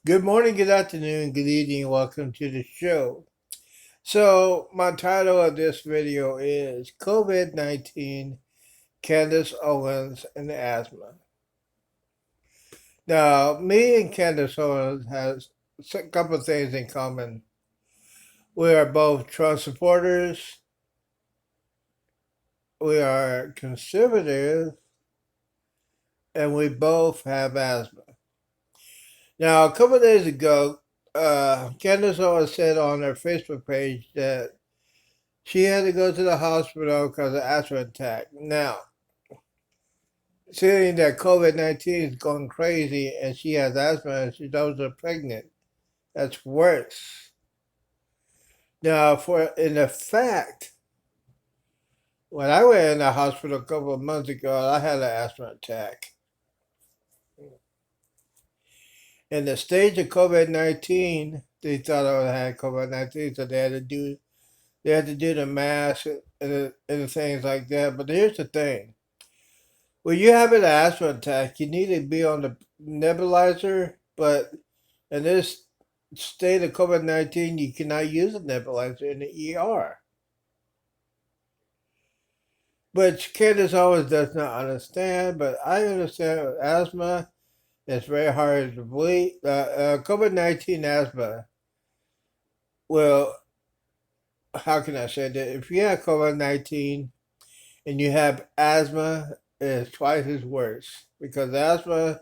Good morning, good afternoon, good evening. Welcome to the show. So, my title of this video is COVID-19, Candace Owens, and asthma. Now, me and Candace Owens has a couple of things in common. We are both Trump supporters, we are conservative, and we both have asthma. Now, a couple of days ago, Candace Owens said on her Facebook page that she had to go to the hospital because of asthma attack. Now, seeing that COVID-19 is going crazy and she has asthma and she's also pregnant, that's worse. Now, for in the fact, when I went in the hospital a couple of months ago, I had an asthma attack. In the stage of COVID-19, they thought I had COVID-19, so they had to do the mask and things like that. But here's the thing: when you have an asthma attack, you need to be on the nebulizer, but in this state of COVID-19, you cannot use a nebulizer in the ER. But Candace always does not understand, but I understand with asthma, it's very hard to breathe. COVID-19 asthma, well, how can I say that? If you have COVID-19 and you have asthma, it's twice as worse because asthma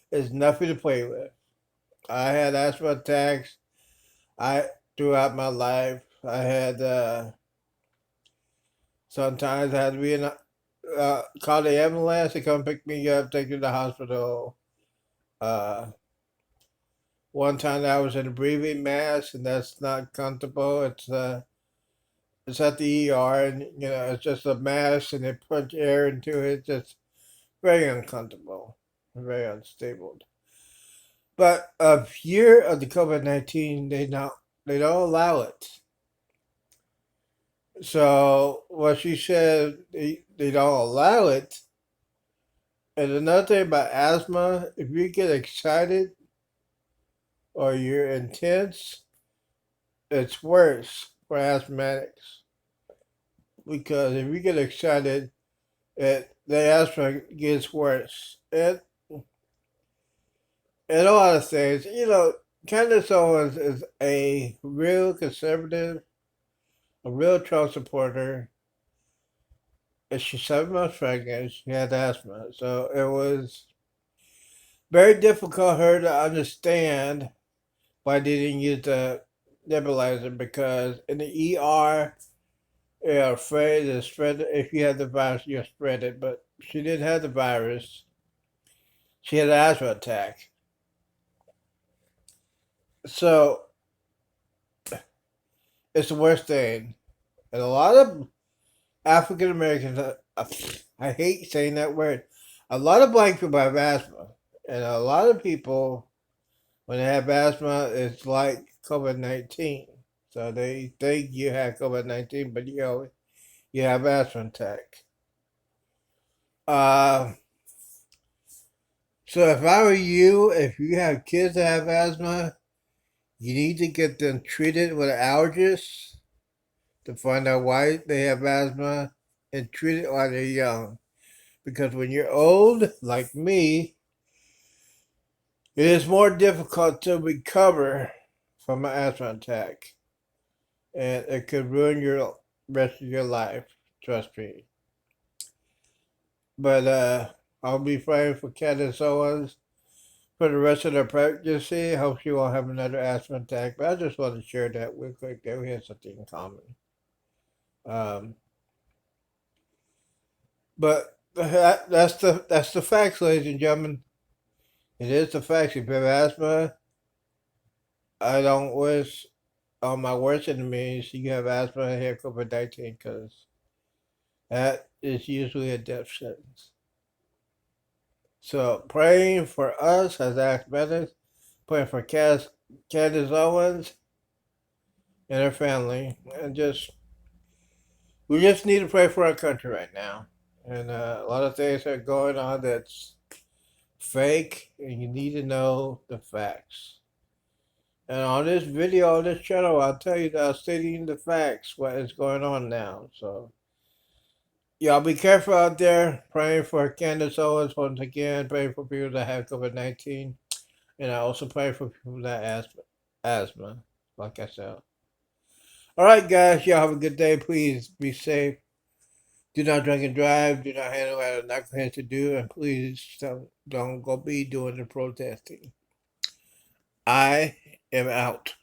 is nothing to play with. I had asthma attacks. I throughout my life. I had sometimes I had to be in call the ambulance to come pick me up, take me to the hospital. Uh, One time I was in a breathing mask, and that's not comfortable. It's at the ER, and it's just a mask, and they put air into it. Just very uncomfortable, very unstable. But a year of the COVID-19, they don't allow it. So what she said, they don't allow it. And another thing about asthma, if you get excited or you're intense, it's worse for asthmatics because if you get excited, the asthma gets worse. And a lot of things, Candace Owens is a real conservative, a real Trump supporter, and she's 7 months pregnant. She had asthma, so it was very difficult for her to understand why they didn't use the nebulizer because in the ER, you're afraid to spread it. If you have the virus, you'll spread it. But she didn't have the virus. She had an asthma attack. So it's the worst thing. And a lot of African Americans, I hate saying that word, a lot of black people have asthma. And a lot of people, when they have asthma, it's like COVID-19. So they think you have COVID-19, but you have asthma attack. Uh, so if I were you, if you have kids that have asthma, you need to get them treated with an allergist to find out why they have asthma and treat it while they're young. Because when you're old, like me, it is more difficult to recover from an asthma attack. And it could ruin your rest of your life. Trust me. But I'll be praying for Candace Owens for the rest of the pregnancy. Hope she won't have another asthma attack. But I just want to share that real quick that we have something in common. Um, but that's the facts, ladies and gentlemen. It is the facts. If you have asthma, I don't wish on my worst enemies you have asthma and have COVID-19 because that is usually a death sentence. So praying for us as asthmatics, praying for Candace Owens and her family, and we just need to pray for our country right now. And a lot of things are going on that's fake, and you need to know the facts. And on this video, on this channel, I'll tell you that I'm stating the facts, what is going on now. So, y'all be careful out there. Praying for Candace Owens once again. Praying for people that have COVID-19. And I also pray for people that have asthma, like I said. All right, guys, y'all have a good day. Please be safe. Do not drink and drive. Do not handle what not supposed to do. And please don't go be doing the protesting. I am out.